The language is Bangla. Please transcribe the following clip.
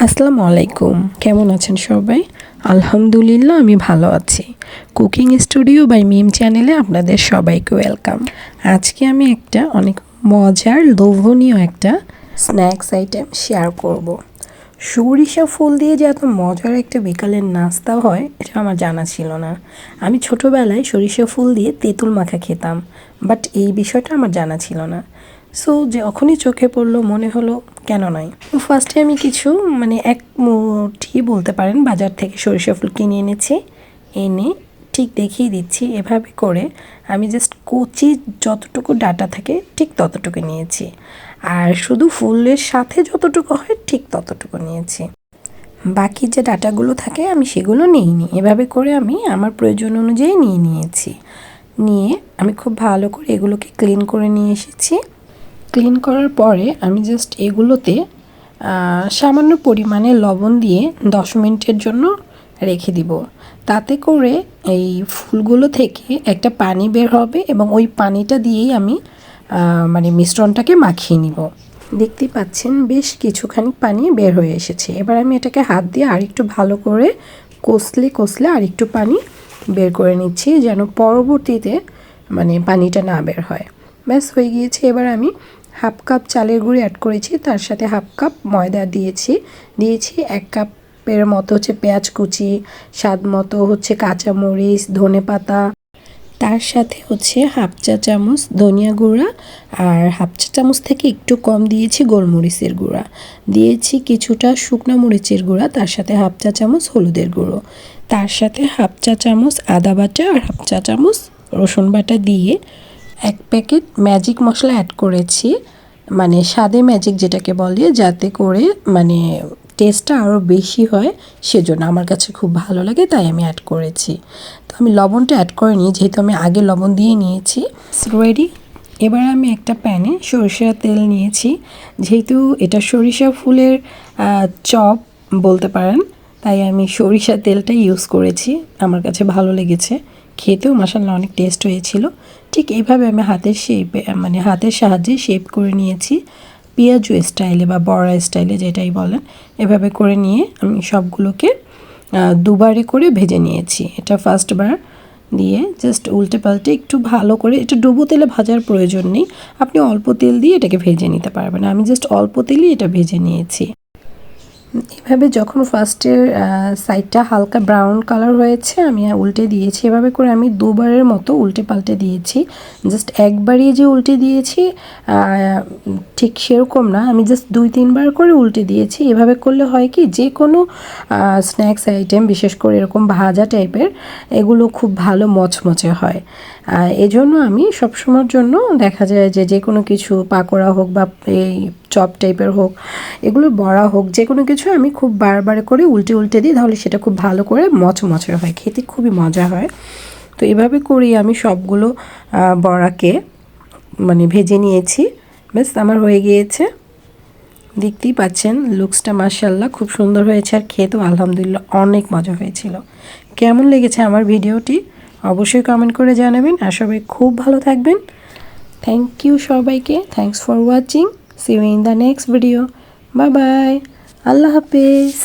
আসসালামু আলাইকুম, কেমন আছেন সবাই? আলহামদুলিল্লাহ আমি ভালো আছি। কুকিং স্টুডিও বাই মিম চ্যানেলে আপনাদের সবাইকে ওয়েলকাম। আজকে আমি একটা অনেক মজার লোভনীয় একটা স্ন্যাক্স আইটেম শেয়ার করব। সরিষা ফুল দিয়ে যে এত মজার একটা বিকালের নাস্তা হয় এটা আমার জানা ছিল না। আমি ছোটোবেলায় সরিষা ফুল দিয়ে তেঁতুল মাখা খেতাম, বাট এই বিষয়টা আমার জানা ছিল না। সো যখনই চোখে পড়লো মনে হলো কেন নয়। ফার্স্টে আমি কিছু এক মুঠি বলতে পারেন বাজার থেকে সরিষা ফুল কিনে এনেছি। এনে ঠিক দেখিয়ে দিচ্ছি এভাবে করে আমি জাস্ট কচি যতটুকু ডাটা থাকে ঠিক ততটুকু নিয়েছি, আর শুধু ফুলের সাথে যতটুকু হয় ঠিক ততটুকু নিয়েছি। বাকি যে ডাটাগুলো থাকে আমি সেগুলো নিইনি, এভাবে করে আমি আমার প্রয়োজন অনুযায়ী নিয়েছি। নিয়ে আমি খুব ভালো করে এগুলোকে ক্লিন করে নিয়ে এসেছি। ক্লিন করার পরে আমি জাস্ট এগুলোতে সামান্য পরিমাণে লবণ দিয়ে 10 মিনিটের জন্য রেখে দিব। তাতে করে এই ফুলগুলো থেকে একটা পানি বের হবে এবং ওই পানিটা দিয়েই আমি মিশ্রণটাকে মাখিয়ে নিব। দেখতেই পাচ্ছেন বেশ কিছুখানি পানি বের হয়ে এসেছে। এবার আমি এটাকে হাত দিয়ে আরেকটু ভালো করে কষলে আরেকটু পানি বের করে নিচ্ছি, যেন পরবর্তীতে পানিটা না বের হয়। ব্যাস হয়ে গিয়েছে। এবার আমি হাফ কাপ চালের গুঁড়ি অ্যাড করেছি, তার সাথে হাফ কাপ ময়দা দিয়েছি 1 কাপের মতো হচ্ছে পেঁয়াজ কুচি, স্বাদ মতো হচ্ছে কাঁচামরিচ, ধনেপাতা, তার সাথে হচ্ছে হাফ চা চামচ ধনিয়া গুঁড়া, আর হাফ চা চামচ থেকে একটু কম দিয়েছি গোলমরিচের গুঁড়া, দিয়েছি কিছুটা শুকনো মরিচের গুঁড়া, তার সাথে হাফ চা চামচ হলুদের গুঁড়ো, তার সাথে হাফ চা চামচ আদা বাটা আর হাফ চা চামচ রসুন বাটা দিয়ে 1 প্যাকেট ম্যাজিক মশলা অ্যাড করেছি, স্বাদে ম্যাজিক যেটাকে বলে, যাতে করে টেস্টটা আরও বেশি হয়। সেজন্য আমার কাছে খুব ভালো লাগে, তাই আমি অ্যাড করেছি। তো আমি লবণটা অ্যাড করিনি, যেহেতু আমি আগে লবণ দিয়ে নিয়েছি। রেডি। এবার আমি একটা প্যানে সরিষার তেল নিয়েছি, যেহেতু এটা সরিষা ফুলের চপ বলতে পারেন, তাই আমি সরিষার তেলটা ইউজ করেছি। আমার কাছে ভালো লেগেছে, খেতেও মাশাআল্লাহ অনেক টেস্ট হয়েছিল। ঠিক এইভাবে আমি হাতের সাহায্যে শেপ করে নিয়েছি, পেঁয়াজু স্টাইলে বা বড়া স্টাইলে যেটাই বলেন। এভাবে করে নিয়ে আমি সবগুলোকে দুবারে করে ভেজে নিয়েছি। এটা ফার্স্টবার দিয়ে জাস্ট উল্টে পাল্টে একটু ভালো করে, এটা ডুবো তেলে ভাজার প্রয়োজন নেই, আপনি অল্প তেল দিয়ে এটাকে ভেজে নিতে পারবেন। আমি জাস্ট অল্প তেলেই এটা ভেজে নিয়েছি। এভাবে যখন ফার্স্টের সাইডটা হালকা ব্রাউন কালার হয়েছে আমি উল্টে দিয়েছি। এভাবে করে আমি দুবারের মতো উল্টে পাল্টে দিয়েছি। জাস্ট একবারই যে উল্টে দিয়েছি ঠিক সেরকম না, আমি জাস্ট 2-3 বার করে উল্টে দিয়েছি। এভাবে করলে হয় কি, যে কোনো স্ন্যাক্স আইটেম বিশেষ করে এরকম ভাজা টাইপের এগুলো খুব ভালো মচমচে হয়। এজন্য আমি সবসময়ের জন্য দেখা যায় যে কোনো কিছু পাকোড়া হোক বা এই চপ টাইপের হোক, এগুলো বড়া হোক, যে কোনো কিছু আমি খুব বারবার করে উল্টে দিই, তাহলে সেটা খুব ভালো করে মচমচে হয়, খেতে খুবই মজা হয়। তো এভাবে করেই আমি সবগুলো বড়াকে ভেজে নিয়েছি। ব্যাস আমার হয়ে গিয়েছে। দেখতেই পাচ্ছেন লুকসটা মাশাআল্লাহ খুব সুন্দর হয়েছে, আর খেতেও আলহামদুলিল্লাহ অনেক মজা হয়েছিল। কেমন লেগেছে আমার ভিডিওটি অবশ্যই কমেন্ট করে জানাবেন, আর সবাই খুব ভালো থাকবেন। থ্যাংক ইউ সবাইকে, thanks for watching. See you in the next video. Bye bye. Allah Hafiz.